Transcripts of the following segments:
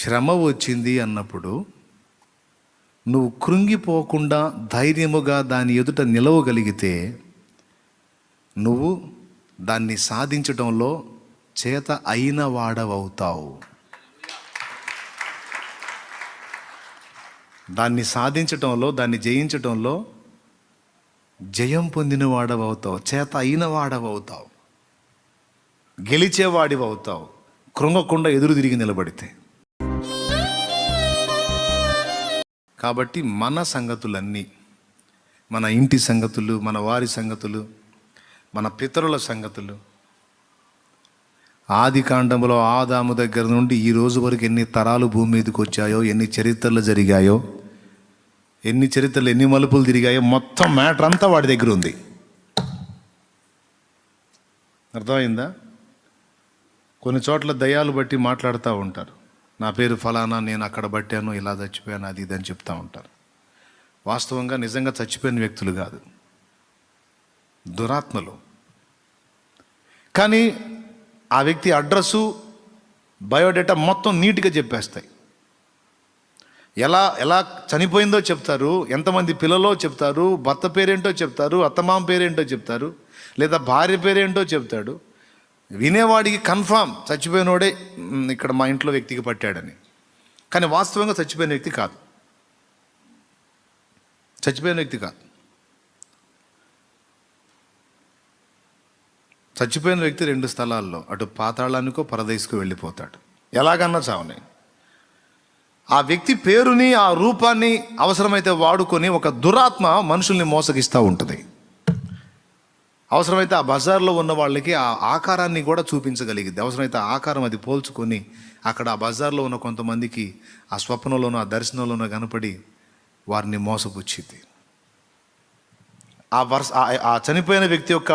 శ్రమ వచ్చింది అన్నప్పుడు నువ్వు కృంగిపోకుండా ధైర్యముగా దాని ఎదుట నిలవగలిగితే నువ్వు దాన్ని సాధించడంలో చేత అయిన వాడవవుతావు. దాన్ని సాధించటంలో, దాన్ని జయించటంలో జయం పొందిన వాడవవుతావు, చేత అయిన వాడవవుతావు, గెలిచేవాడివవుతావు, కృంగకుండా ఎదురు తిరిగి నిలబడితే. కాబట్టి మన సంగతులన్నీ, మన ఇంటి సంగతులు, మన వారి సంగతులు, మన పితరుల సంగతులు, ఆది కాండంలో ఆదాము దగ్గర నుండి ఈ రోజు వరకు ఎన్ని తరాలు భూమి మీదకి వచ్చాయో, ఎన్ని చరిత్రలు జరిగాయో, ఎన్ని చరిత్రలు, ఎన్ని మలుపులు తిరిగాయో, మొత్తం మ్యాటర్ అంతా వాడి దగ్గర ఉంది. అర్థమైందా? కొన్ని చోట్ల దయ్యాలు బట్టి మాట్లాడుతూ ఉంటారు. నా పేరు ఫలానా, నేను అక్కడ బట్టాను, ఇలా చచ్చిపోయాను, అది ఇది అని చెప్తూ ఉంటారు. వాస్తవంగా నిజంగా చచ్చిపోయిన వ్యక్తులు కాదు, దురాత్మలు. కానీ ఆ వ్యక్తి అడ్రస్సు, బయోడేటా మొత్తం నీట్గా చెప్పేస్తాయి. ఎలా ఎలా చనిపోయిందో చెప్తారు, ఎంతమంది పిల్లలో చెప్తారు, భర్త పేరేంటో చెప్తారు, అత్తమామ పేరేంటో చెప్తారు, లేదా భార్య పేరేంటో చెప్తాడు. వినేవాడికి కన్ఫామ్ చచ్చిపోయినోడే ఇక్కడ మా ఇంట్లో వ్యక్తికి పట్టాడని. కానీ వాస్తవంగా చచ్చిపోయిన వ్యక్తి కాదు, చచ్చిపోయిన వ్యక్తి కాదు. చచ్చిపోయిన వ్యక్తి రెండు స్థలాల్లో, అటు పాతాళానికో పరదేశుకో వెళ్ళిపోతాడు. ఎలాగన్నా చావని. ఆ వ్యక్తి పేరుని, ఆ రూపాన్ని అవసరమైతే వాడుకొని ఒక దురాత్మ మనుషుల్ని మోసగిస్తూ ఉంటుంది. అవసరమైతే ఆ బజార్లో ఉన్న వాళ్ళకి ఆ ఆకారాన్ని కూడా చూపించగలిగింది. అవసరమైతే ఆ ఆకారం అది పోల్చుకొని అక్కడ ఆ బజార్లో ఉన్న కొంతమందికి ఆ స్వప్నంలోనో, ఆ దర్శనంలోనో కనపడి వారిని మోసపుచ్చింది. ఆ చనిపోయిన వ్యక్తి యొక్క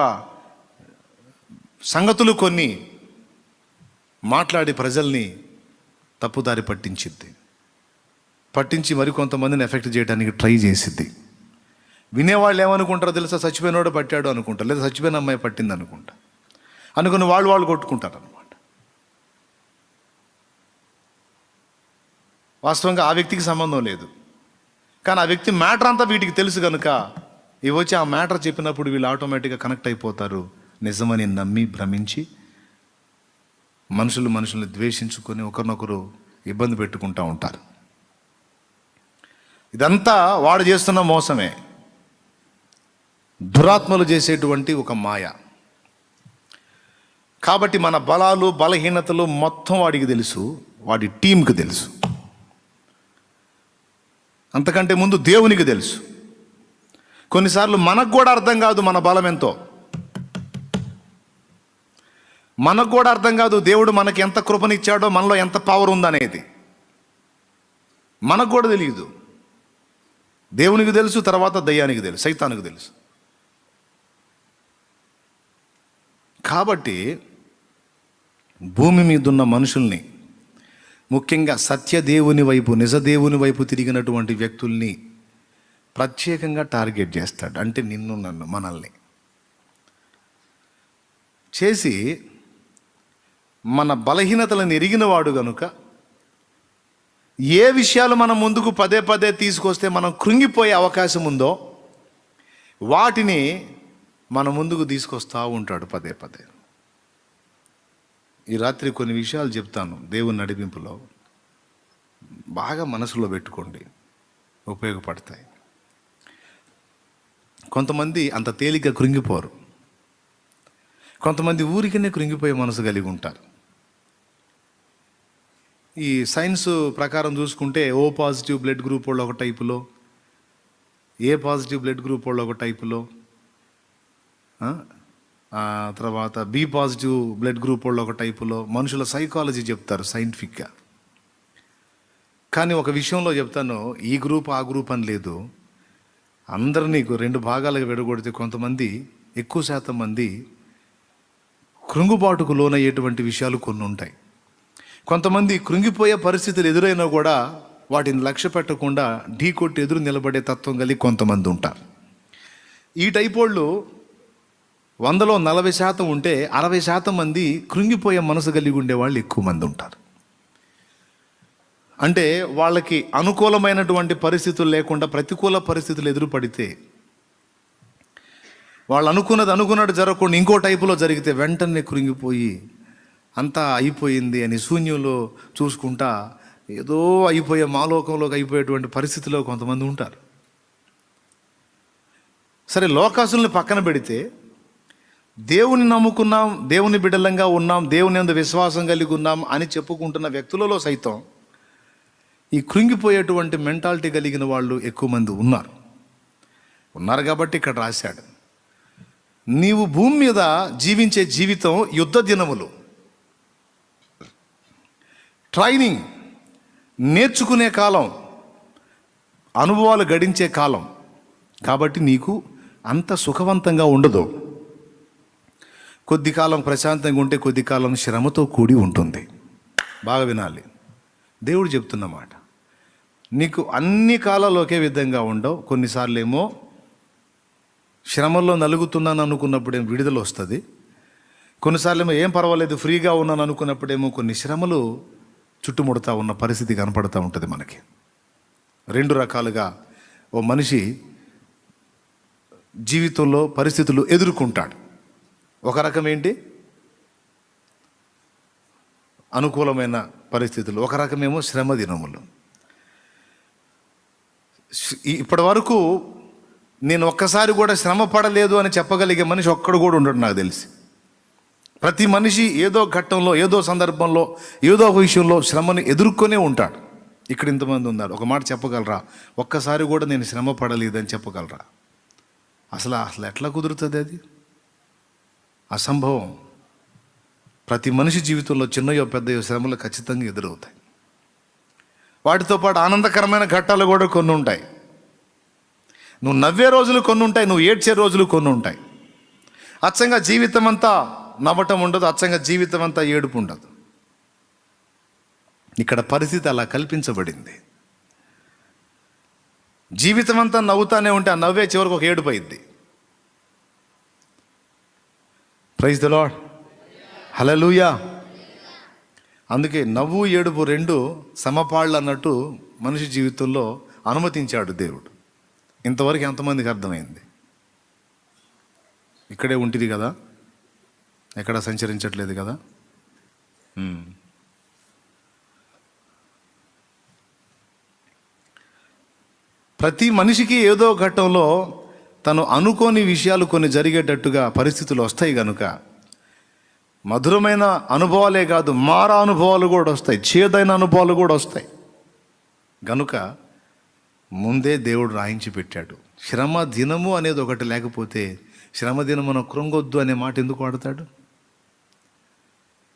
సంగతులు కొన్ని మాట్లాడి ప్రజల్ని తప్పుదారి పట్టించి మరికొంతమందిని ఎఫెక్ట్ చేయడానికి ట్రై చేసిద్ది. వినేవాళ్ళు ఏమనుకుంటారో తెలుసా? చచ్చిపోయినోడు పట్టాడు అనుకుంటారు, లేదా చచ్చిపోయిన అమ్మాయి పట్టింది అనుకుని వాళ్ళు కొట్టుకుంటారు అనమాట. వాస్తవంగా ఆ వ్యక్తికి సంబంధం లేదు, కానీ ఆ వ్యక్తి మ్యాటర్ అంతా వీటికి తెలుసు కనుక ఇవి వచ్చి ఆ మ్యాటర్ చెప్పినప్పుడు వీళ్ళు ఆటోమేటిక్గా కనెక్ట్ అయిపోతారు. నిజమని నమ్మి భ్రమించి మనుషుల్ని ద్వేషించుకొని ఒకరినొకరు ఇబ్బంది పెట్టుకుంటూ ఉంటారు. ఇదంతా వాడు చేస్తున్న మోసమే, దురాత్మలు చేసేటువంటి ఒక మాయ. కాబట్టి మన బలాలు, బలహీనతలు మొత్తం వాడికి తెలుసు, వాడి టీంకి తెలుసు. అంతకంటే ముందు దేవునికి తెలుసు. కొన్నిసార్లు మనకు కూడా అర్థం కాదు మన బలం ఎంతో. మనకు కూడా అర్థం కాదు దేవుడు మనకి ఎంత కృపనిచ్చాడో, మనలో ఎంత పవర్ ఉందనేది మనకు కూడా తెలియదు. దేవునికి తెలుసు, తర్వాత దయ్యానికి తెలుసు, సైతానికి తెలుసు. కాబట్టి భూమి మీద ఉన్న మనుషుల్ని, ముఖ్యంగా సత్యదేవుని వైపు, నిజదేవుని వైపు తిరిగినటువంటి వ్యక్తుల్ని ప్రత్యేకంగా టార్గెట్ చేస్తాడు. అంటే నిన్ను, నన్ను, మనల్ని చేసి మన బలహీనతలను ఎరిగినవాడు గనుక ఏ విషయాలు మనం ముందుకు పదే తీసుకొస్తే మనం కృంగిపోయే అవకాశం ఉందో వాటిని మన ముందుకు తీసుకొస్తూ ఉంటాడు పదే. ఈ రాత్రి కొన్ని విషయాలు చెప్తాను దేవుని నడిపింపులో, బాగా మనసులో పెట్టుకోండి, ఉపయోగపడతాయి. కొంతమంది అంత తేలిక కృంగిపోరు, కొంతమంది ఊరికనే కృంగిపోయే మనసు కలిగి ఉంటారు. ఈ సైన్స్ ప్రకారం చూసుకుంటే ఓ పాజిటివ్ బ్లడ్ గ్రూప్ వాళ్ళు ఒక టైపులో, ఏ పాజిటివ్ బ్లడ్ గ్రూప్ వాళ్ళు ఒక టైపులో, తర్వాత బి పాజిటివ్ బ్లడ్ గ్రూప్ వాళ్ళు ఒక టైపులో మనుషుల సైకాలజీ చెప్తారు సైంటిఫిక్గా. కానీ ఒక విషయంలో చెప్తాను, ఈ గ్రూప్ ఆ గ్రూప్ అని లేదు. అందరినీ రెండు భాగాలుగా విడగొడితే కొంతమంది, ఎక్కువ శాతం మంది కృంగుబాటుకు లోనయ్యేటువంటి విషయాలు కొన్ని ఉంటాయి. కొంతమంది కృంగిపోయే పరిస్థితులు ఎదురైనా కూడా వాటిని లక్ష్య పెట్టకుండా ఢీ కొట్టి ఎదురు నిలబడే తత్వం కలిగి కొంతమంది ఉంటారు. ఈ టైప్ వాళ్ళు 100లో 40% ఉంటే 60% మంది కృంగిపోయే మనసు కలిగి ఉండే వాళ్ళు ఎక్కువ మంది ఉంటారు. అంటే వాళ్ళకి అనుకూలమైనటువంటి పరిస్థితులు లేకుండా ప్రతికూల పరిస్థితులు ఎదురుపడితే, వాళ్ళు అనుకున్నట్టు జరగకుండా ఇంకో టైపులో జరిగితే వెంటనే కృంగిపోయి అంతా అయిపోయింది అని శూన్యంలో చూసుకుంటా ఏదో అయిపోయే మాలోకంలోకి అయిపోయేటువంటి పరిస్థితిలో కొంతమంది ఉంటారు. సరే, లోకాసుల్ని పక్కన పెడితే దేవుని నమ్ముకున్నాం, దేవుని బిడ్డలంగా ఉన్నాం, దేవుని యందు విశ్వాసం కలిగి ఉన్నాం అని చెప్పుకుంటున్న వ్యక్తులలో సైతం ఈ కృంగిపోయేటువంటి మెంటాలిటీ కలిగిన వాళ్ళు ఎక్కువ మంది ఉన్నారు కాబట్టి ఇక్కడ రాశాడు, నీవు భూమి మీద జీవించే జీవితం యుద్ధ దినములు, ట్రైనింగ్, నేర్చుకునే కాలం, అనుభవాలు గడించే కాలం. కాబట్టి నీకు అంత సుఖవంతంగా ఉండదు. కొద్ది కాలం ప్రశాంతంగా ఉంటే కొద్ది కాలం శ్రమతో కూడి ఉంటుంది. బాగా వినాలి, దేవుడు చెప్తున్నమాట. నీకు అన్ని కాలాలు ఒకే విధంగా ఉండవు. కొన్నిసార్లు ఏమో శ్రమల్లో నలుగుతున్నాను అనుకున్నప్పుడేమో విడుదల వస్తుంది. కొన్నిసార్లు ఏమో ఏం పర్వాలేదు ఫ్రీగా ఉన్నాను అనుకున్నప్పుడేమో కొన్ని శ్రమలు చుట్టుముడతా ఉన్న పరిస్థితి కనపడుతూ ఉంటుంది మనకి. రెండు రకాలుగా ఓ మనిషి జీవితంలో పరిస్థితులు ఎదుర్కొంటాడు. ఒక రకం ఏంటి? అనుకూలమైన పరిస్థితులు. ఒక రకమేమో శ్రమ దినములు. ఇప్పటి వరకు నేను ఒక్కసారి కూడా శ్రమ పడలేదు అని చెప్పగలిగే మనిషి ఒక్కడు కూడా ఉండడు నాకు తెలిసి. ప్రతి మనిషి ఏదో ఘట్టంలో, ఏదో సందర్భంలో, ఏదో ఒక విషయంలో శ్రమని ఎదుర్కొనే ఉంటాడు. ఇక్కడ ఇంతమంది ఉన్నారు. ఒక మాట చెప్పగలరా, ఒక్కసారి కూడా నేను శ్రమ పడలేదని చెప్పగలరా? అసలు ఎట్లా కుదురుతుంది? అది అసంభవం. ప్రతి మనిషి జీవితంలో చిన్నయో పెద్దయో శ్రమలు ఖచ్చితంగా ఎదురవుతాయి. వాటితో పాటు ఆనందకరమైన ఘట్టాలు కూడా కొన్ని ఉంటాయి. నువ్వు నవ్వే రోజులు కొన్ని ఉంటాయి, నువ్వు ఏడ్చే రోజులు కొన్ని ఉంటాయి. అచ్చంగా జీవితం అంతా నవ్వటం ఉండదు, అచ్చంగా జీవితం అంతా ఏడుపు ఉండదు. ఇక్కడ పరిస్థితి అలా కల్పించబడింది. జీవితం అంతా నవ్వుతానే ఉంటే ఆ నవ్వే చివరికి ఒక ఏడుపు అయింది. ప్రైజ్ ది లార్డ్, హల్లెలూయా. అందుకే నవ్వు ఏడుపు రెండు సమపాళ్ళు అన్నట్టు మనిషి జీవితంలో అనుమతించాడు దేవుడు. ఇంతవరకు ఎంతమందికి అర్థమైంది? ఇక్కడే ఉంటుంది కదా, ఎక్కడ సంచరించట్లేదు కదా. ప్రతి మనిషికి ఏదో ఘట్టంలో తను అనుకోని విషయాలు కొన్ని జరిగేటట్టుగా పరిస్థితులు వస్తాయి కనుక మధురమైన అనుభవాలే కాదు, మారా అనుభవాలు కూడా వస్తాయి, చేదైన అనుభవాలు కూడా వస్తాయి. గనుక ముందే దేవుడు రాయించి పెట్టాడు. శ్రమ దినము అనేది ఒకటి లేకపోతే శ్రమ దినమున కృంగొద్దు అనే మాట ఎందుకు వాడతాడు?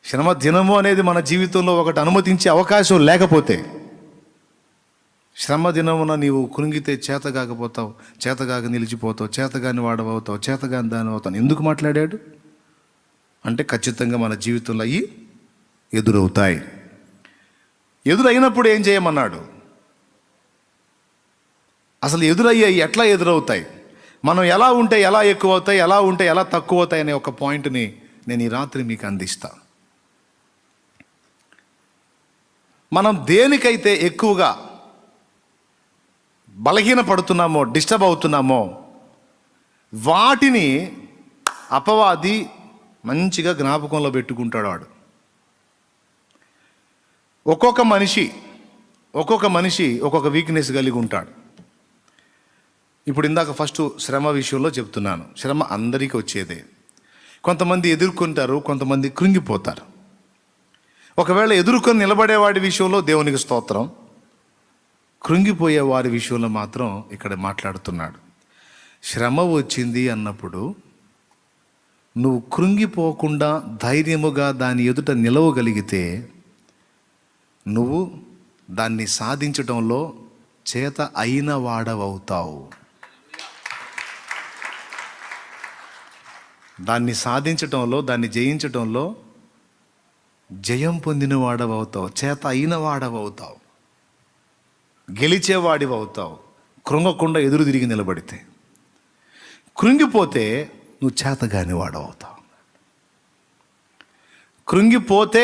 శ్రమ దినము అనేది మన జీవితంలో ఒకటి అనుమతించే అవకాశం లేకపోతే, శ్రమ దినమున నీవు కృంగితే చేతగాకపోతావు, చేతగాక నిలిచిపోతావు, చేతగాని వాడవవుతావు, చేతగాని దాని అవుతావు ఎందుకు మాట్లాడాడు అంటే ఖచ్చితంగా మన జీవితంలో అయ్యి ఎదురవుతాయి. ఎదురైనప్పుడు ఏం చేయమన్నాడు? అసలు ఎదురయ్యాయి ఎట్లా ఎదురవుతాయి, మనం ఎలా ఉంటే ఎలా ఎక్కువ అవుతాయి, ఎలా ఉంటే ఎలా తక్కువ అవుతాయి అనే ఒక పాయింట్ని నేను ఈ రాత్రి మీకు అందిస్తా. మనం దేనికైతే ఎక్కువగా బలహీనపడుతున్నామో, డిస్టర్బ్ అవుతున్నామో వాటిని అపవాది మంచిగా జ్ఞాపకంలో పెట్టుకుంటాడు. వాడు ఒక్కొక్క మనిషి ఒక్కొక్క వీక్నెస్ కలిగి ఉంటాడు. ఇప్పుడు ఇందాక ఫస్ట్ శ్రమ విషయంలో చెప్తున్నాను. శ్రమ అందరికీ వచ్చేదే. కొంతమంది ఎదుర్కొంటారు, కొంతమంది కృంగిపోతారు. ఒకవేళ ఎదుర్కొని నిలబడేవాడి విషయంలో దేవునికి స్తోత్రం, కృంగిపోయే వారి విషయంలో మాత్రం ఇక్కడ మాట్లాడుతున్నాడు. శ్రమ వచ్చింది అన్నప్పుడు నువ్వు కృంగిపోకుండా ధైర్యముగా దాని ఎదుట నిలవగలిగితే నువ్వు దాన్ని సాధించటంలో చేత అయిన వాడవవుతావు. దాన్ని సాధించటంలో, దాన్ని జయించటంలో జయం పొందిన వాడవవుతావు, చేత అయిన వాడవవుతావు, గెలిచేవాడివవుతావు. కృంగకుండా ఎదురు తిరిగి నిలబడితే. కృంగిపోతే నువ్వు చేతగాని వాడవుతావు. కృంగిపోతే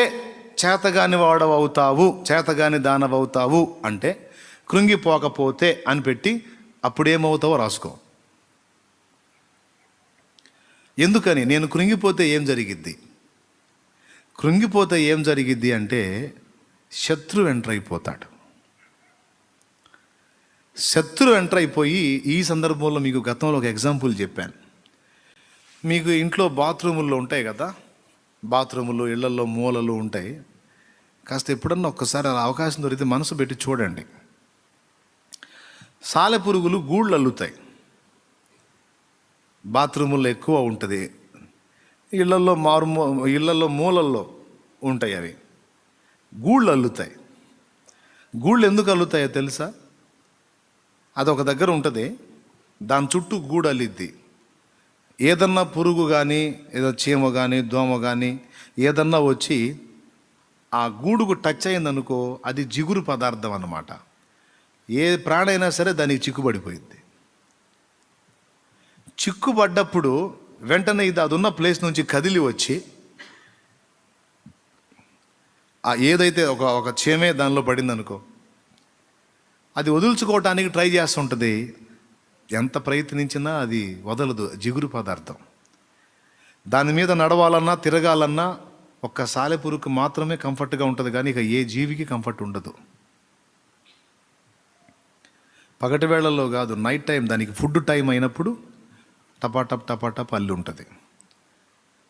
చేతగాని వాడవవుతావు, చేతగాని దానవవుతావు అంటే కృంగిపోకపోతే అని పెట్టి అప్పుడేమవుతావో రాసుకో. ఎందుకని? నేను కృంగిపోతే ఏం జరిగిద్ది? కృంగిపోతే ఏం జరిగిద్ది అంటే శత్రువు ఎంటర్ అయిపోతాడు. శత్రువు ఎంటర్ అయిపోయి, ఈ సందర్భంలో మీకు గతంలో ఒక ఎగ్జాంపుల్ చెప్పాను. మీకు ఇంట్లో బాత్రూముల్లో ఉంటాయి కదా, బాత్రూములు ఇళ్లలో మూలలు ఉంటాయి. కాస్త ఎప్పుడన్నా ఒక్కసారి అలా అవకాశం దొరికితే మనసు పెట్టి చూడండి. సాలెపురుగులు గూళ్ళు అల్లుతాయి. బాత్రూముల్లో ఎక్కువ ఉంటుంది, ఇళ్లలో మూలల్లో ఉంటాయి. అవి గూళ్ళు అల్లుతాయి. గూళ్ళు ఎందుకు అల్లుతాయో తెలుసా? అదొక దగ్గర ఉంటుంది, దాని చుట్టూ గూడు అల్లిద్ది. ఏదన్నా పురుగు కానీ, ఏదో చీమ కానీ, దోమ కానీ ఏదన్నా వచ్చి ఆ గూడుకు టచ్ అయిందనుకో, అది జిగురు పదార్థం అన్నమాట. ఏ ప్రాణైనా సరే దానికి చిక్కుబడిపోయింది. చిక్కుబడ్డప్పుడు వెంటనే అది ఉన్న ప్లేస్ నుంచి కదిలి వచ్చి ఏదైతే ఒక చీమే దానిలో పడింది అనుకో, అది వదులుచుకోవటానికి ట్రై చేస్తుంటుంది. ఎంత ప్రయత్నించినా అది వదలదు, జిగురు పదార్థం. దాని మీద నడవాలన్నా తిరగాలన్నా ఒక్క సాలెపురుగుకు మాత్రమే కంఫర్ట్గా ఉంటుంది, కానీ ఇక ఏ జీవికి కంఫర్ట్ ఉండదు. పగటి వేళల్లో కాదు, నైట్ టైం దానికి ఫుడ్ టైం అయినప్పుడు టపాటప్ అల్లి ఉంటుంది.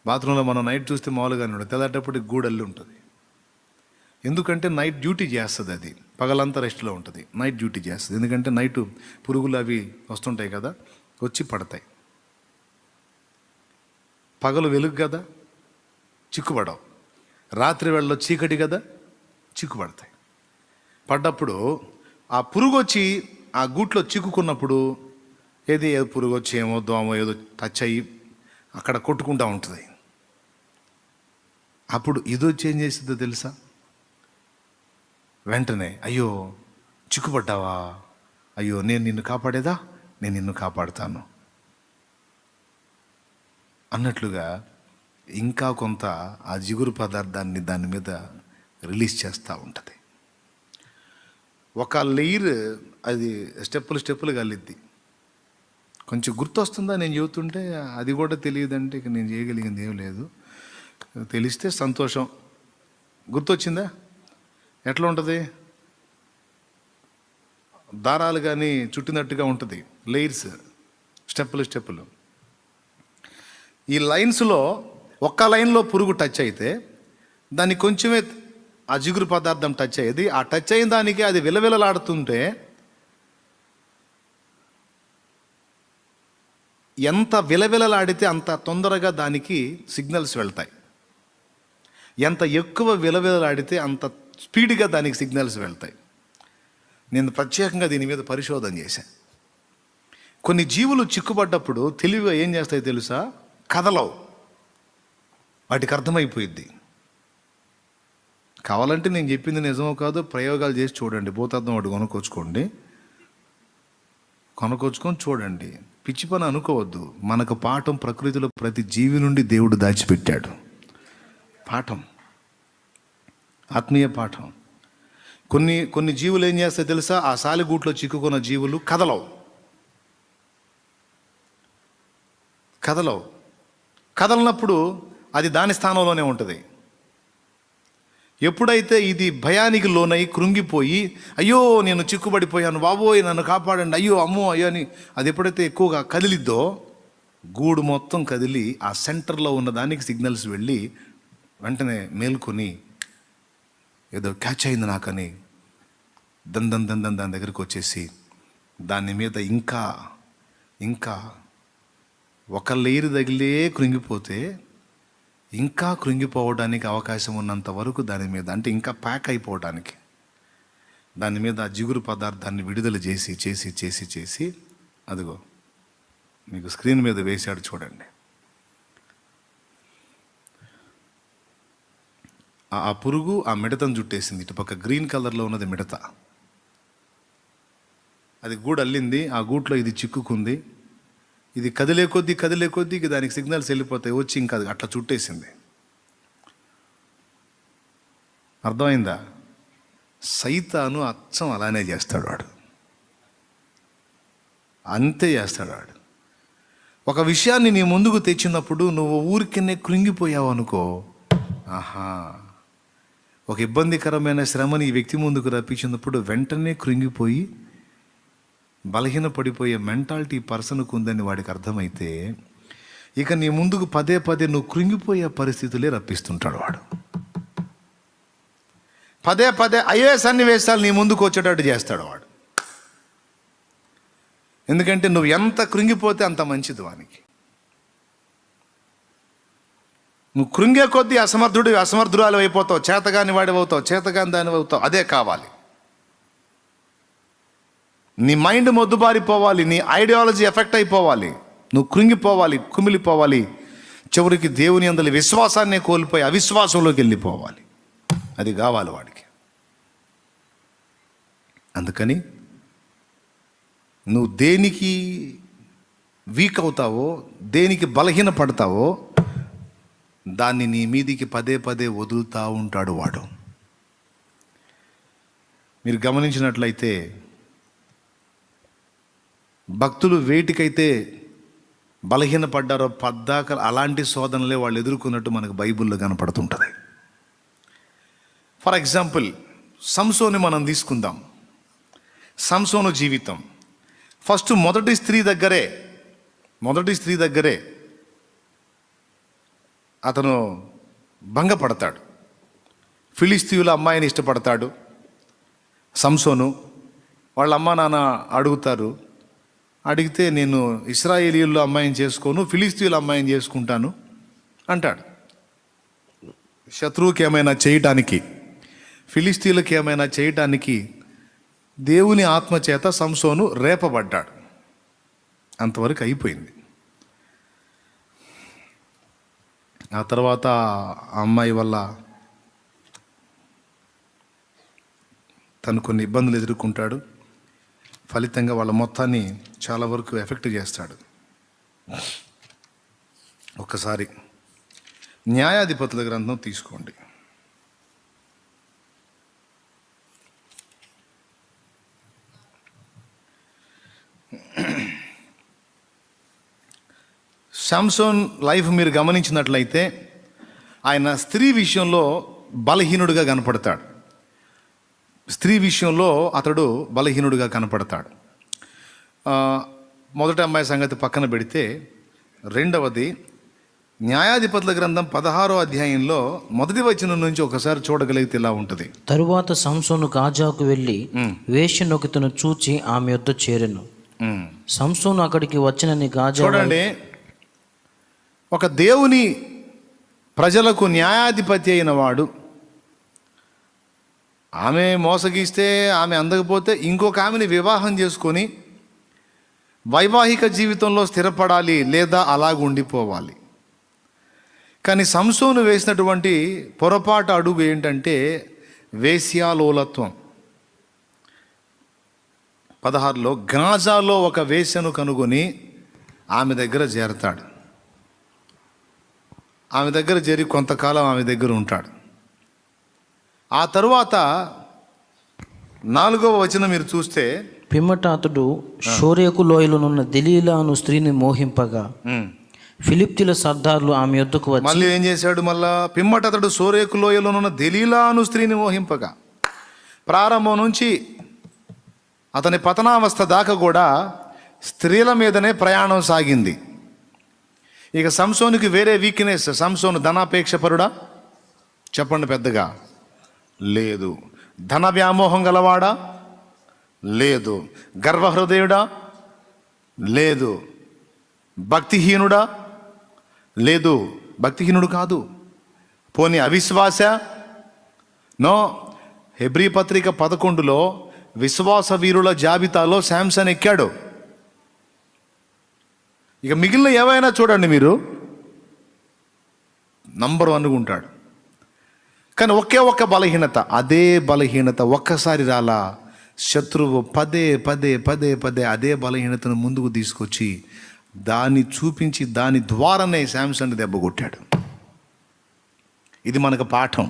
బాత్రూంలో మనం నైట్ చూస్తే మామూలుగానే ఉంటుంది, తెల్లారేటప్పటికి గూడు అల్లి ఉంటుంది. ఎందుకంటే నైట్ డ్యూటీ చేస్తుంది. అది పగలంతా రెస్ట్లో ఉంటుంది, నైట్ డ్యూటీ చేస్తుంది. ఎందుకంటే నైట్ పురుగులు అవి వస్తుంటాయి కదా, వచ్చి పడతాయి. పగలు వెలుగు కదా, చిక్కుపడవు. రాత్రి వేళలో చీకటి కదా, చిక్కుపడతాయి. పడ్డప్పుడు ఆ పురుగు వచ్చి ఆ గూట్లో చిక్కుకున్నప్పుడు ఏదో పురుగు వచ్చి ఏమో దోమో ఏదో టచ్ అయ్యి అక్కడ కొట్టుకుంటూ ఉంటుంది. అప్పుడు ఇది వచ్చి ఏం చేస్తుందో తెలుసా? వెంటనే అయ్యో చిక్కుపడ్డావా, అయ్యో నేను నిన్ను కాపాడేదా, నేను నిన్ను కాపాడుతాను అన్నట్లుగా ఇంకా కొంత ఆ జిగురు పదార్థాన్ని దాని మీద రిలీజ్ చేస్తూ ఉంటుంది. ఒక లేయర్ అది స్టెప్పులుగా అల్లిద్ది. కొంచెం గుర్తొస్తుందా నేను చెబుతుంటే? అది కూడా తెలియదంటే ఇక నేను చేయగలిగింది ఏం లేదు. తెలిస్తే సంతోషం. గుర్తొచ్చిందా? ఎట్లా ఉంటుంది? దారాలు కానీ చుట్టినట్టుగా ఉంటుంది, లేయర్స్, స్టెప్పులు. ఈ లైన్స్లో ఒక్క లైన్లో పురుగు టచ్ అయితే దానికి కొంచెమే ఆ జిగురు పదార్థం టచ్ అయ్యేది. ఆ టచ్ అయిన దానికి అది విలవిలలాడుతుంటే ఎంత విలవిలలాడితే అంత తొందరగా దానికి సిగ్నల్స్ వెళ్తాయి. ఎంత ఎక్కువ విలవిలలాడితే అంత స్పీడ్గా దానికి సిగ్నల్స్ వెళ్తాయి. నేను ప్రత్యేకంగా దీని మీద పరిశోధన చేశాను. కొన్ని జీవులు చిక్కుపడ్డప్పుడు తెలివిగా ఏం చేస్తాయో తెలుసా? కదలవు. వాటికి అర్థమైపోయిద్ది. కావాలంటే నేను చెప్పింది నిజమో కాదో ప్రయోగాలు చేసి చూడండి. భూతార్థం వాటి కొనుక్కొచ్చుకొని చూడండి. పిచ్చి పని అనుకోవద్దు. మనకు పాఠం ప్రకృతిలో ప్రతి జీవి నుండి దేవుడు దాచిపెట్టాడు. పాఠం, ఆత్మీయ పాఠం. కొన్ని జీవులు ఏం చేస్తాయో తెలుసా? ఆ సాలిగూట్లో చిక్కుకున్న జీవులు కదలనప్పుడు అది దాని స్థానంలోనే ఉంటుంది. ఎప్పుడైతే ఇది భయానికి లోనై కృంగిపోయి అయ్యో నేను చిక్కుబడిపోయాను, బాబోయ్ నన్ను కాపాడండి, అయ్యో అమ్మో అయ్యో అని అది ఎప్పుడైతే ఎక్కువగా కదిలిద్దో గూడు మొత్తం కదిలి ఆ సెంటర్లో ఉన్న దానికి సిగ్నల్స్ వెళ్ళి వెంటనే మేల్కొని ఏదో క్యాచ్ అయింది నాకని దాని దగ్గరికి వచ్చేసి దాని మీద ఇంకా ఒక లేయర్ తగిలే కృంగిపోతే ఇంకా కృంగిపోవడానికి అవకాశం ఉన్నంత వరకు దాని మీద, అంటే ఇంకా ప్యాక్ అయిపోవడానికి దాని మీద ఆ జిగురు పదార్థాన్ని విడుదల చేసి అదిగో మీకు స్క్రీన్ మీద వేశాడు చూడండి. ఆ పురుగు ఆ మిడతను చుట్టేసింది. ఇటుపక్క గ్రీన్ కలర్లో ఉన్నది మిడత. అది గూడు అల్లింది. ఆ గూట్లో ఇది చిక్కుకుంది. ఇది కదిలే కొద్దీ దానికి సిగ్నల్స్ వెళ్ళిపోతాయి, వచ్చి ఇంకా అట్లా చుట్టేసింది. అర్థమైందా? సైతాను అచ్చం అలానే చేస్తాడు వాడు, అంతే చేస్తాడు వాడు. ఒక విషయాన్ని నీ ముందుకు తెచ్చినప్పుడు నువ్వు ఊరికనే కృంగిపోయావు అనుకో, ఆహా, ఒక ఇబ్బందికరమైన శ్రమని ఈ వ్యక్తి ముందుకు రప్పించినప్పుడు వెంటనే కృంగిపోయి బలహీన పడిపోయే మెంటాలిటీ పర్సన్కు ఉందని వాడికి అర్థమైతే ఇక నీ ముందుకు పదే పదే నువ్వు కృంగిపోయే పరిస్థితులే రప్పిస్తుంటాడు వాడు. పదే పదే అయ్యే సన్నివేశాలు నీ ముందుకు వచ్చేటట్టు చేస్తాడు వాడు. ఎందుకంటే నువ్వు ఎంత కృంగిపోతే అంత మంచిది వానికి. నువ్వు కృంగే కొద్దీ అసమర్థురాలు అయిపోతావు, చేతగాని వాడివి అవుతావు, చేతగాని దానివి అవుతావు. అదే కావాలి. నీ మైండ్ మొద్దుబారిపోవాలి, నీ ఐడియాలజీ ఎఫెక్ట్ అయిపోవాలి, నువ్వు కృంగిపోవాలి, కుమిలిపోవాలి, చివరికి దేవుని యందలి విశ్వాసాన్ని కోల్పోయి అవిశ్వాసంలోకి వెళ్ళిపోవాలి. అది కావాలి వాడికి. అందుకని నువ్వు దేనికి వీక్ అవుతావో, దేనికి బలహీన పడతావో దాన్ని నీ మీదికి పదే పదే వదులుతూ ఉంటాడు వాడు. మీరు గమనించినట్లయితే భక్తులు వేటికైతే బలహీనపడ్డారో పద్దాక అలాంటి శోధనలే వాళ్ళు ఎదుర్కొన్నట్టు మనకు బైబిల్లో కనపడుతుంటుంది. ఫర్ ఎగ్జాంపుల్, సంసోను మనం తీసుకుందాం. సంసోను జీవితం ఫస్ట్ మొదటి స్త్రీ దగ్గరే అతను భంగపడతాడు. ఫిలిస్తీయుల అమ్మాయిని ఇష్టపడతాడు సంసోను. వాళ్ళ అమ్మా నాన్న అడుగుతారు, అడిగితే నేను ఇశ్రాయేలీయుల అమ్మాయిని చేసుకోను, ఫిలిస్తీయుల అమ్మాయిని చేసుకుంటాను అంటాడు. శత్రువుకి ఏమైనా చేయటానికి, ఫిలిస్తీయులకి ఏమైనా చేయటానికి దేవుని ఆత్మచేత సంసోను రేపబడ్డాడు. అంతవరకు అయిపోయింది. ఆ తర్వాత ఆ అమ్మాయి వల్ల తను కొన్ని ఇబ్బందులు ఎదుర్కొంటాడు. ఫలితంగా వాళ్ళ మొత్తాన్ని చాలా వరకు ఎఫెక్ట్ చేస్తాడు. ఒక్కసారి న్యాయాధిపతుల గ్రంథం తీసుకోండి. సంసోన్ లైఫ్ మీరు గమనించినట్లయితే ఆయన స్త్రీ విషయంలో బలహీనుడిగా కనపడతాడు. మొదటి అమ్మాయి సంగతి పక్కన పెడితే, రెండవది న్యాయాధిపతుల గ్రంథం 16వ అధ్యాయంలో మొదటి వచనం నుంచి ఒకసారి చూడగలిగితే ఇలా ఉంటుంది. తరువాత సంసోను గాజాకు వెళ్ళి వేశ్యనొకతను చూచి ఆమె యొద్ద చేరెను. సంసోను అక్కడికి వచ్చినని గాజా. చూడండి, ఒక దేవుని ప్రజలకు న్యాయాధిపతి అయిన వాడు ఆమె మోసగిస్తే, ఆమె అందకపోతే ఇంకొక ఆమెని వివాహం చేసుకొని వైవాహిక జీవితంలో స్థిరపడాలి, లేదా అలాగ ఉండిపోవాలి. కానీ సంసోను వేసినటువంటి పొరపాటు అడుగు ఏంటంటే వేశ్యాలోలత్వం. 16లో గాజాలో ఒక వేశ్యను కనుగొని ఆమె దగ్గర చేరతాడు. ఆమె దగ్గర చేరి కొంతకాలం ఆమె దగ్గర ఉంటాడు. ఆ తరువాత 4వ వచనం మీరు చూస్తే, పిమ్మట అతడు షోరేకు లోయలోనున్న దెలీలా అను స్త్రీని మోహింపగా ఫిలిప్తీయుల సర్దార్లు ఆమె యొద్దకు వచ్చి. మళ్ళీ ఏం చేశాడు? మళ్ళా పిమ్మట అతడు షోరేకు లోయలోనున్న దెలీలా అను స్త్రీని మోహింపగా. ప్రారంభం నుంచి అతని పతనావస్థ దాకా కూడా స్త్రీల మీదనే ప్రయాణం సాగింది. ఇక సంసోనుకి వేరే వీక్నెస్. సంసోను ధనాపేక్ష పరుడా? చెప్పండి పెద్దగా. లేదు. ధన వ్యామోహం గలవాడా? లేదు. గర్వహృదయుడా? లేదు. భక్తిహీనుడా? లేదు. భక్తిహీనుడు కాదు. పోనీ అవిశ్వాస? నో. హెబ్రీ పత్రిక 11లో విశ్వాస వీరుల జాబితాలో శాంసన్ ఎక్కాడు. ఇక మిగిలిన ఏవైనా చూడండి మీరు, నంబర్ 1 ఉంటాడు. కానీ ఒక్క బలహీనత, అదే బలహీనత ఒక్కసారి రాలా. శత్రువు పదే పదే పదే పదే అదే బలహీనతను ముందుకు తీసుకొచ్చి దాన్ని చూపించి దాని ద్వారానే శాంసన్ దెబ్బ కొట్టాడు. ఇది మనకు పాఠం.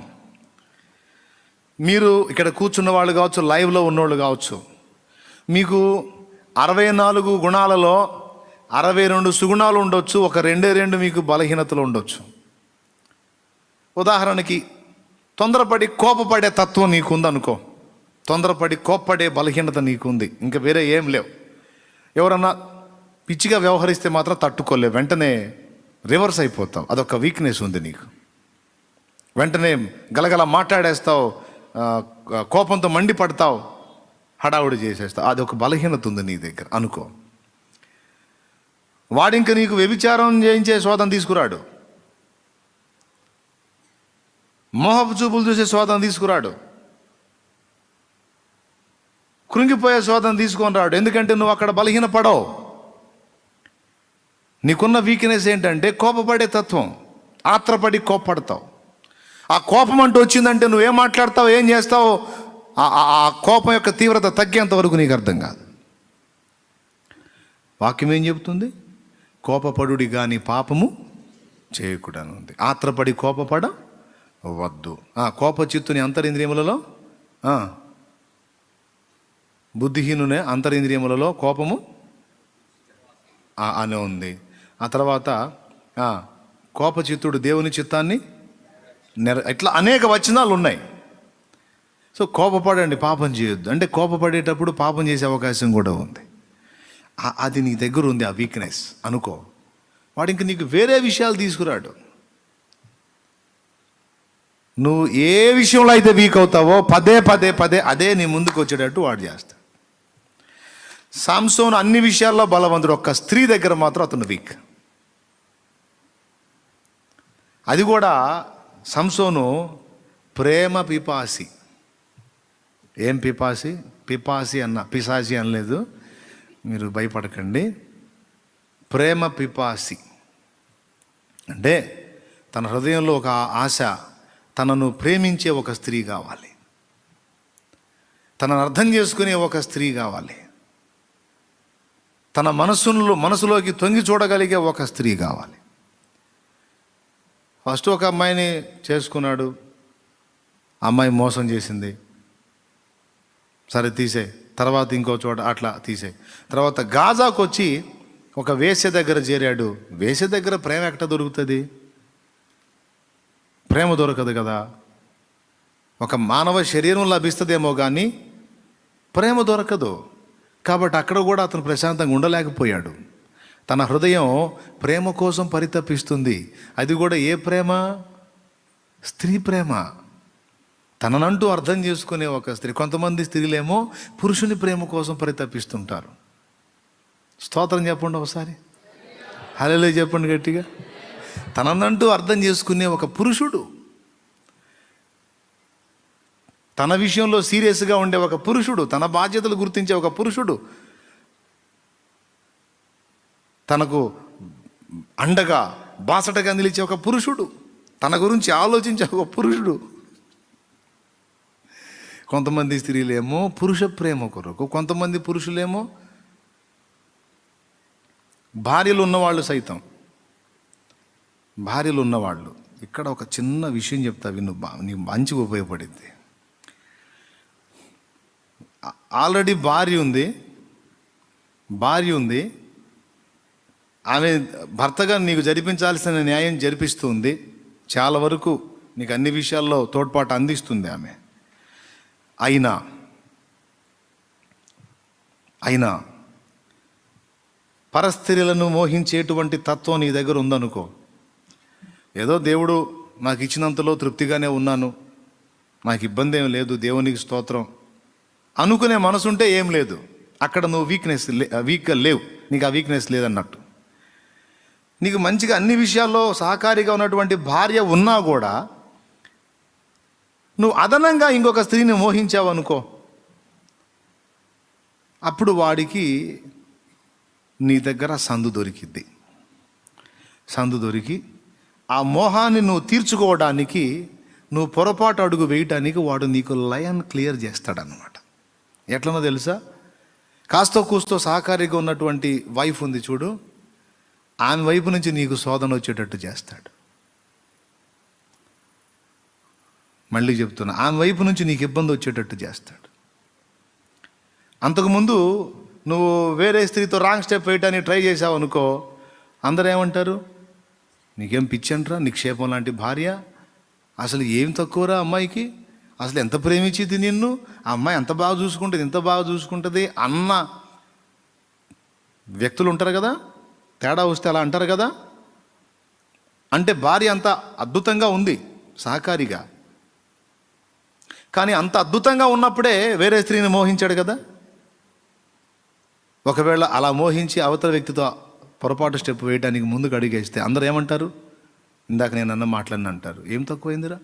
మీరు ఇక్కడ కూర్చున్న వాళ్ళు కావచ్చు, లైవ్లో ఉన్నోళ్ళు కావచ్చు, మీకు 64 గుణాలలో 62 సుగుణాలు ఉండొచ్చు, ఒక 2 మీకు బలహీనతలు ఉండొచ్చు. ఉదాహరణకి తొందరపడి కోపపడే తత్వం నీకుందనుకో, తొందరపడి కోప్పడే బలహీనత నీకుంది, ఇంకా వేరే ఏం లేవు. ఎవరన్నా పిచ్చిగా వ్యవహరిస్తే మాత్రం తట్టుకోలేవు, వెంటనే రివర్స్ అయిపోతావు, అదొక వీక్నెస్ ఉంది నీకు. వెంటనే గలగల మాట్లాడేస్తావు, కోపంతో మండిపడతావు, హడావుడి చేసేస్తావు, అదొక బలహీనత ఉంది నీ దగ్గర అనుకో. వాడింక నీకు వ్యభిచారం చేయించే శోధన తీసుకురాడు, మోహపు చూపులు చూసే శోధన తీసుకురాడు, కృంగిపోయే శోధన తీసుకొని రాడు. ఎందుకంటే నువ్వు అక్కడ బలహీన పడవు. నీకున్న వీక్నెస్ ఏంటంటే కోపపడే తత్వం, ఆత్రపడి కోపపడతావు. ఆ కోపం అంటూ వచ్చిందంటే నువ్వేం మాట్లాడతావు, ఏం చేస్తావు, ఆ కోపం యొక్క తీవ్రత తగ్గేంత వరకు నీకు అర్థం కాదు. వాక్యం ఏం చెబుతుంది? కోపపడుడి కానీ పాపము చేయకూడని ఉంది. ఆత్రపడి కోపపడ వద్దు. కోపచిత్తుని అంతరింద్రియములలో, బుద్ధిహీనునే అంతరింద్రియములలో కోపము అనే ఉంది. ఆ తర్వాత కోపచిత్తుడు దేవుని చిత్తాన్ని ఇట్లా అనేక వచనాలు ఉన్నాయి. సో కోపపడండి, పాపం చేయొద్దు అంటే కోపపడేటప్పుడు పాపం చేసే అవకాశం కూడా ఉంది. అది నీ దగ్గర ఉంది, ఆ వీక్నెస్ అనుకో. వాడు ఇంక నీకు వేరే విషయాలు తీసుకురాడు. నువ్వు ఏ విషయంలో అయితే వీక్ అవుతావో పదే పదే పదే అదే నీ ముందుకు వచ్చేటట్టు వాడు చేస్తాడు. సాంసోను అన్ని విషయాల్లో బలవంతుడు, ఒక్క స్త్రీ దగ్గర మాత్రం అతను వీక్. అది కూడా సంసోను ప్రేమ పిపాసి. ఏం పిపాసి? పిపాసి అన్న, పిశాసి అనలేదు, మీరు భయపడకండి. ప్రేమ పిపాసి అంటే తన హృదయంలో ఒక ఆశ, తనను ప్రేమించే ఒక స్త్రీ కావాలి, తనను అర్థం చేసుకునే ఒక స్త్రీ కావాలి, తన మనసులోకి తొంగి చూడగలిగే ఒక స్త్రీ కావాలి. ఫస్ట్ ఒక అమ్మాయిని చేసుకున్నాడు, అమ్మాయి మోసం చేసింది, సరే తీసే. తర్వాత ఇంకో చోట అట్లా తీసే. తర్వాత గాజాకు వచ్చి ఒక వేశ్య దగ్గర చేరాడు. వేశ్య దగ్గర ప్రేమ ఎక్కడ దొరుకుతుంది? ప్రేమ దొరకదు కదా. ఒక మానవ శరీరం లభిస్తుందేమో కానీ ప్రేమ దొరకదు. కాబట్టి అక్కడ కూడా అతను ప్రశాంతంగా ఉండలేకపోయాడు. తన హృదయం ప్రేమ కోసం పరితపిస్తుంది. అది కూడా ఏ ప్రేమ? స్త్రీ ప్రేమ, తననంటూ అర్థం చేసుకునే ఒక స్త్రీ. కొంతమంది స్త్రీలేమో పురుషుని ప్రేమ కోసం పరితపిస్తుంటారు. స్తోత్రం చెప్పండి ఒకసారి, హల్లెలూయా చెప్పండి గట్టిగా. తననంటూ అర్థం చేసుకునే ఒక పురుషుడు, తన విషయంలో సీరియస్గా ఉండే ఒక పురుషుడు, తన బాధ్యతలు గుర్తించే ఒక పురుషుడు, తనకు అండగా బాసటగా నిలిచే ఒక పురుషుడు, తన గురించి ఆలోచించే ఒక పురుషుడు. కొంతమంది స్త్రీలేమో పురుష ప్రేమ కొరకు, కొంతమంది పురుషులేమో భార్యలు ఉన్నవాళ్ళు సైతం, భార్యలు ఉన్నవాళ్ళు. ఇక్కడ ఒక చిన్న విషయం చెప్తా విను, నీకు మంచిగా ఉపయోగపడింది. ఆల్రెడీ భార్య ఉంది, ఆమె భర్తగా నీకు జరిపించాల్సిన న్యాయం జరిపిస్తుంది, చాలా వరకు నీకు అన్ని విషయాల్లో తోడ్పాటు అందిస్తుంది ఆమె. అయినా పరస్త్రీలను మోహించేటువంటి తత్వం నీ దగ్గర ఉందనుకో, ఏదో దేవుడు నాకు ఇచ్చినంతలో తృప్తిగానే ఉన్నాను, నాకు ఇబ్బంది ఏం లేదు, దేవునికి స్తోత్రం అనుకునే మనసుంటే ఏం లేదు. అక్కడ నువ్వు వీక్గా లేవు, నీకు ఆ వీక్నెస్ లేదన్నట్టు. నీకు మంచిగా అన్ని విషయాల్లో సహకారిగా ఉన్నటువంటి భార్య ఉన్నా కూడా నువ్వు అదనంగా ఇంకొక స్త్రీని మోహించావు అనుకో, అప్పుడు వాడికి నీ దగ్గర సందు దొరికి ఆ మోహాన్ని నువ్వు తీర్చుకోవడానికి, నువ్వు పొరపాటు అడుగు వేయటానికి వాడు నీకు లైన్ క్లియర్ చేస్తాడనమాట. ఎట్లనో తెలుసా? కాస్తో కూస్తో సహకారిగా ఉన్నటువంటి వైఫ్ ఉంది చూడు, ఆమె వైపు నుంచి నీకు శోధన వచ్చేటట్టు చేస్తాడు. మళ్ళీ చెప్తున్నా, ఆమె వైపు నుంచి నీకు ఇబ్బంది వచ్చేటట్టు చేస్తాడు. అంతకుముందు నువ్వు వేరే స్త్రీతో రాంగ్ స్టెప్ వేయటానికి ట్రై చేసావు అనుకో, అందరూ ఏమంటారు? నీకేం పిచ్చంట్రా, నిక్షేపం లాంటి భార్య, అసలు ఏం తక్కువరా అమ్మాయికి, అసలు ఎంత ప్రేమించింది నిన్ను, ఆ అమ్మాయి ఎంత బాగా చూసుకుంటుంది, ఎంత బాగా చూసుకుంటుంది అన్న వ్యక్తులు ఉంటారు కదా. తేడా వస్తే అలా అంటారు కదా. అంటే భార్య అంత అద్భుతంగా ఉంది సహకారిగా, కానీ అంత అద్భుతంగా ఉన్నప్పుడే వేరే స్త్రీని మోహించాడు కదా. ఒకవేళ అలా మోహించి అవతల వ్యక్తితో పొరపాటు స్టెప్ వేయడానికి ముందుకు అడిగేస్తే అందరూ ఏమంటారు? ఇందాక నేను అన్న మాటలన్నీ అంటారు, ఏం తక్కువైందిరా,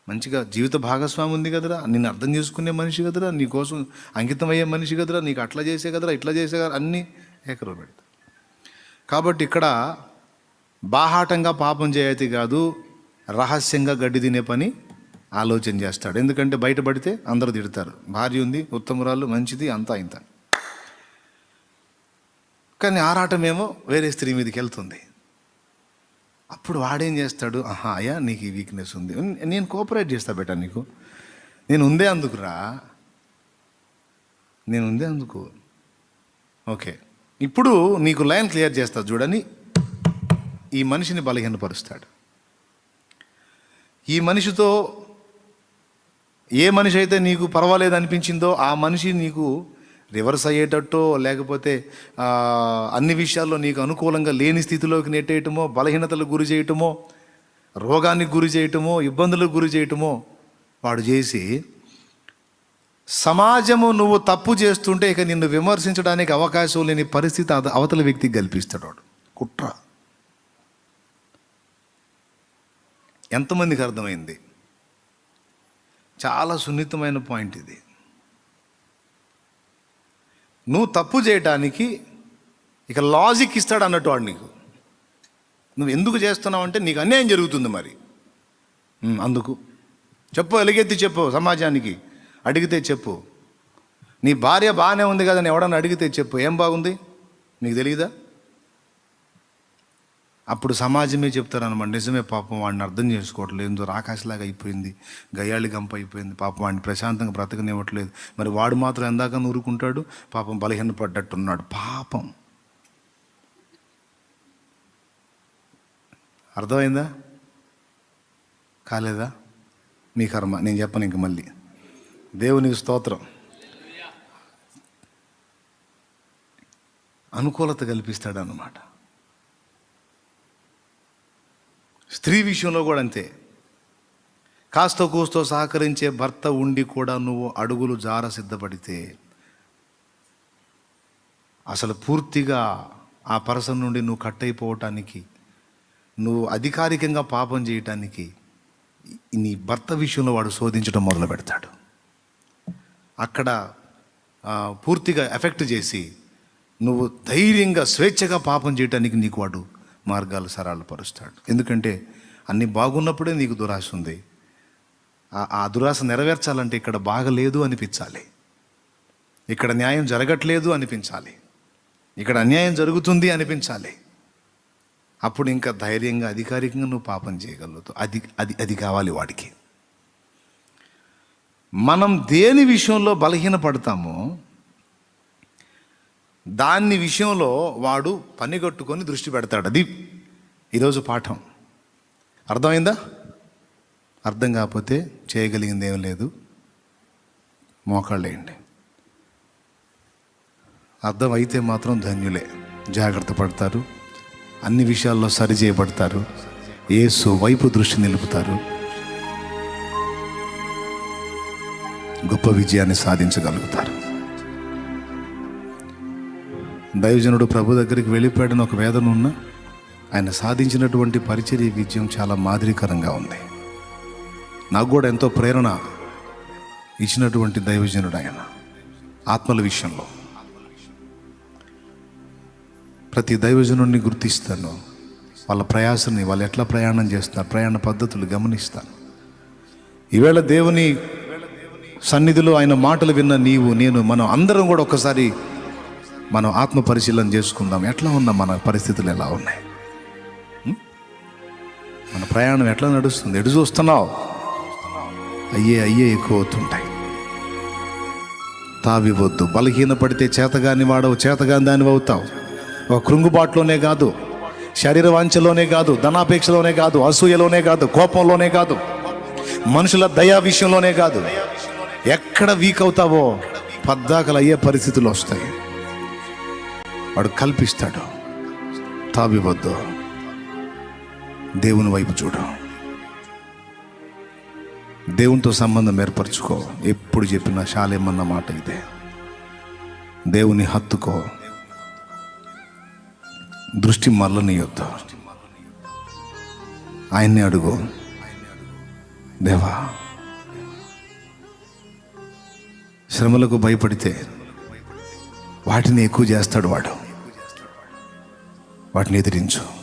మంచిగా జీవిత భాగస్వామి ఉంది కదరా, నిన్ను అర్థం చేసుకునే మనిషి కదరా, నీ కోసం అంకితం అయ్యే మనిషి కదరా, నీకు అట్లా చేసే కదరా, ఇట్లా చేసే కదా, అన్నీ ఏకరవ పెడతారు. కాబట్టి ఇక్కడ బాహాటంగా పాపం చేయతి కాదు, రహస్యంగా గడ్డి తినే పని ఆలోచన చేస్తాడు. ఎందుకంటే బయటపడితే అందరూ తిడతారు, భార్య ఉంది, ఉత్తమురాలు, మంచిది, అంతా ఇంత. కానీ ఆరాటమేమో వేరే స్త్రీ మీదకి వెళ్తుంది. అప్పుడు వాడేం చేస్తాడు? ఆహా అయ్యా నీకు ఈ వీక్నెస్ ఉంది, నేను కోఆపరేట్ చేస్తా బేటా, నీకు నేను ఉందే అందుకురా, నేను ఉందే అందుకు, ఓకే ఇప్పుడు నీకు లైన్ క్లియర్ చేస్తా చూడని ఈ మనిషిని బలహీనపరుస్తాడు. ఈ మనిషితో ఏ మనిషి అయితే నీకు పర్వాలేదు అనిపించిందో ఆ మనిషి నీకు రివర్స్ అయ్యేటట్టో, లేకపోతే అన్ని విషయాల్లో నీకు అనుకూలంగా లేని స్థితిలోకి నెట్టేయటమో, బలహీనతలకు గురి చేయటమో, రోగానికి గురి చేయటమో, ఇబ్బందులకు గురి చేయటమో వాడు చేసి, సమాజము నువ్వు తప్పు చేస్తుంటే ఇక నిన్ను విమర్శించడానికి అవకాశం లేని పరిస్థితి అవతల వ్యక్తికి కల్పిస్తాడు వాడు. కుట్ర. ఎంతమందికి అర్థమైంది? చాలా సున్నితమైన పాయింట్ ఇది. నువ్వు తప్పు చేయటానికి ఇక లాజిక్ ఇస్తాడు అన్నట్టు వాడు నీకు. నువ్వు ఎందుకు చేస్తున్నావు అంటే నీకు అన్యాయం జరుగుతుంది మరి, అందుకు చెప్పు, ఎలుగెత్తి చెప్పు సమాజానికి. అడిగితే చెప్పు, నీ భార్య బాగానే ఉంది కదా అని ఎవడన్నా అడిగితే చెప్పు, ఏం బాగుంది నీకు తెలియదా? అప్పుడు సమాజమే చెప్తారనమాట, నిజమే పాపం వాడిని అర్థం చేసుకోవట్లేదు, ఏందో రాకాశలాగా అయిపోయింది, గయ్యాళి గంప అయిపోయింది, పాపం వాడిని ప్రశాంతంగా బ్రతకనివ్వట్లేదు, మరి వాడు మాత్రం ఎందాక నూరుకుంటాడు, పాపం బలహీనపడ్డట్టున్నాడు. పాపం. అర్థమైందా? కాలేదా? మీ కర్మ, నేను చెప్పను ఇంక మళ్ళీ. దేవునికి స్తోత్రం. అనుకూలత కల్పిస్తాడు అన్నమాట. స్త్రీ విషయంలో కూడా అంతే. కాస్త కూస్తో సహకరించే భర్త ఉండి కూడా నువ్వు అడుగులు జార సిద్ధపడితే అసలు పూర్తిగా ఆ పర్సన్ నుండి నువ్వు కట్ అయిపోవటానికి, నువ్వు అధికారికంగా పాపం చేయటానికి నీ భర్త విషయంలో వాడు శోధించడం మొదలు పెడతాడు. అక్కడ పూర్తిగా ఎఫెక్ట్ చేసి నువ్వు ధైర్యంగా స్వేచ్ఛగా పాపం చేయటానికి నీకు వాడు మార్గాలు సరళపరుస్తాడు. ఎందుకంటే అన్నీ బాగున్నప్పుడే నీకు దురాశ ఉంది. ఆ దురాశ నెరవేర్చాలంటే ఇక్కడ బాగలేదు అనిపించాలి, ఇక్కడ న్యాయం జరగట్లేదు అనిపించాలి, ఇక్కడ అన్యాయం జరుగుతుంది అనిపించాలి. అప్పుడు ఇంకా ధైర్యంగా అధికారికంగా నువ్వు పాపం చేయగలుగుతావు. అది కావాలి వాడికి. మనం దేని విషయంలో బలహీనపడతామో దాన్ని విషయంలో వాడు పనిగట్టుకొని దృష్టి పెడతాడు. అది ఈరోజు పాఠం. అర్థమైందా? అర్థం కాకపోతే చేయగలిగింది ఏం లేదు, మోకాళ్ళేయండి. అర్థమైతే మాత్రం ధన్యులే, జాగ్రత్త పడతారు, అన్ని విషయాల్లో సరి చేయబడతారు, యేసు వైపు దృష్టి నిలుపుతారు, గొప్ప విజయాన్ని సాధించగలుగుతారు. దైవజనుడు ప్రభు దగ్గరికి వెళ్ళిపోయాడని ఒక వేదన ఉన్న ఆయన సాధించినటువంటి పరిచర్య విజయం చాలా మాదిరికరంగా ఉంది. నాకు కూడా ఎంతో ప్రేరణ ఇచ్చినటువంటి దైవజనుడు ఆయన. ఆత్మల విషయంలో ప్రతి దైవజనుడిని గుర్తిస్తాను, వాళ్ళ ప్రయాసని, వాళ్ళు ఎట్లా ప్రయాణం చేస్తున్నారు, ప్రయాణ పద్ధతులు గమనిస్తాను. ఈవేళ దేవుని సన్నిధిలో ఆయన మాటలు విన్న నీవు, నేను, మనం అందరం కూడా ఒకసారి మనం ఆత్మ పరిశీలన చేసుకుందాం. ఎట్లా ఉన్నాం, మన పరిస్థితులు ఎలా ఉన్నాయి, మన ప్రయాణం ఎట్లా నడుస్తుంది, ఎటు చూస్తున్నావు? అయ్యే ఎక్కువ అవుతుంటాయి. తావివద్దు. బలహీన పడితే చేతగాని వాడవు, చేతగాని దానివి అవుతావు. ఒక కృంగుబాటులోనే కాదు, శరీర వాంఛలోనే కాదు, ధనాపేక్షలోనే కాదు, అసూయలోనే కాదు, కోపంలోనే కాదు, మనుషుల దయా విషయంలోనే కాదు, ఎక్కడ వీక్ అవుతావో పద్దాకలు అయ్యే పరిస్థితులు వస్తాయి. వాడు కల్పిస్తాడు. తావివద్దు. దేవుని వైపు చూడు. దేవునితో సంబంధం ఏర్పరచుకో. ఎప్పుడు చెప్పిన శాలేమన్న మాట ఇదే. దేవుని హత్తుకో. దృష్టి మళ్ళనియొద్దు. ఆయన్ని అడుగు, దేవా, శ్రమలకు భయపడితే వాటిని ఎక్కువ చేస్తాడు వాడు. వాటిని ఎదిరించు.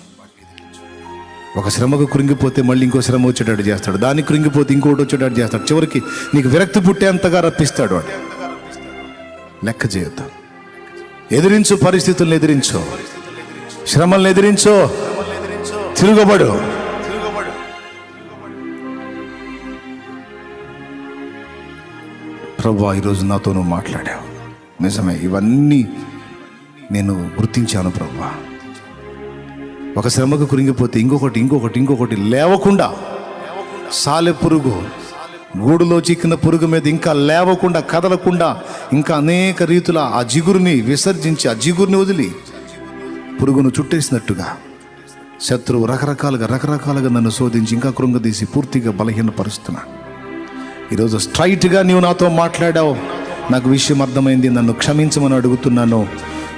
ఒక శ్రమకు కృంగిపోతే మళ్ళీ ఇంకో శ్రమ వచ్చేటట్టు చేస్తాడు. దానికి కృంగిపోతే ఇంకోటి వచ్చేటట్టు చేస్తాడు. చివరికి నీకు విరక్తి పుట్టేంతగా రప్పిస్తాడు వాడు. లెక్క చేయొద్దు. ఎదిరించు. పరిస్థితులను ఎదిరించు. శ్రమలను ఎదిరించు. తిరుగుబడు. ప్రభువా, ఈరోజు నాతో నువ్వు మాట్లాడావు. నిజమే, ఇవన్నీ నేను గుర్తించాను ప్రభువా. ఒక శ్రమకు కృంగిపోతే ఇంకొకటి లేవకుండా, సాలె పురుగు గూడులో చిక్కిన పురుగు మీద ఇంకా లేవకుండా, కదలకుండా, ఇంకా అనేక రీతుల ఆ జిగురుని విసర్జించి, ఆ జిగురుని వదిలి పురుగును చుట్టేసినట్టుగా శత్రువు రకరకాలుగా నన్ను శోధించి ఇంకా కృంగదీసి పూర్తిగా బలహీనపరుస్తున్నా. ఈరోజు స్ట్రైట్గా నీవు నాతో మాట్లాడావు. నాకు విషయం అర్థమైంది. నన్ను క్షమించమని అడుగుతున్నాను.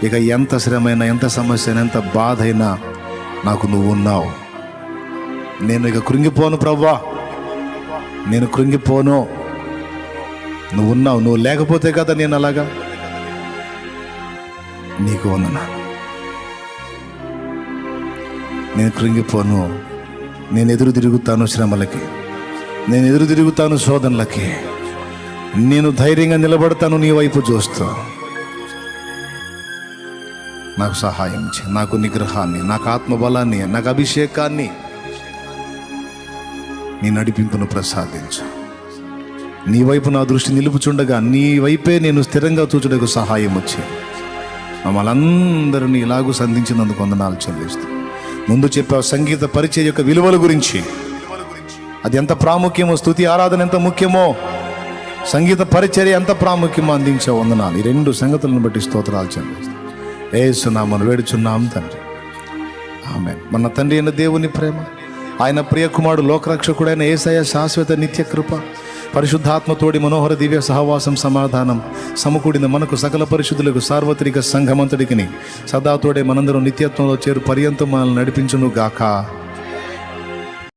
ఇక ఎంత శ్రమైనా, ఎంత సమస్య అయినా, ఎంత బాధ అయినా నాకు నువ్వు ఉన్నావు. నేను ఇక కృంగిపోను ప్రభువా. నేను కృంగిపోను. నువ్వు ఉన్నావు. నువ్వు లేకపోతే కదా నేను అలాగా. నీకు వందనాలు. నేను కృంగిపోను. నేను ఎదురు తిరుగుతాను శ్రమలకి. నేను ఎదురు తిరుగుతాను శోధనలకి. నేను ధైర్యంగా నిలబడతాను నీ వైపు చూస్తూ. నాకు సహాయం చేయి. నాకు నిగ్రహాన్ని, నాకు ఆత్మబలాన్ని, నాకు అభిషేకాన్ని, నీ నడిపింపును ప్రసాదించు. నీ వైపు నా దృష్టి నిలుపుచుండగా నీ వైపే నేను స్థిరంగా చూచుటకు సహాయం వచ్చి మమ్మల్ని అందరినీ ఇలాగూ సంధించినందుకు వందనాలు చెల్లిస్తూ. ముందు చెప్పావు సంగీత పరిచయ యొక్క విలువల గురించి. అది ఎంత ప్రాముఖ్యమో, స్తుతి ఆరాధన ఎంత ముఖ్యమో, సంగీత పరిచర్య ఎంత ప్రాముఖ్యమో అందించే వందనాలు. ఈ రెండు సంగతులను బట్టి స్తోత్రాలు చెల్లిస్తాం. యేసునామమున వేడుచున్నాం తండ్రి, ఆమేన్. మన తండ్రి అయిన దేవుని ప్రేమ, ఆయన ప్రియ కుమారుడు లోకరక్షకుడైన యేసయ్య శాశ్వత నిత్య కృప, పరిశుద్ధాత్మతోడి మనోహర దివ్య సహవాసం, సమాధానం సమకూడిన మనకు సకల పరిశుద్ధులకు సార్వత్రిక సంఘమంతటికి సదాతోడే మనందరం నిత్యత్వంలో చేరు పర్యంతం మనల్ని నడిపించును గాక.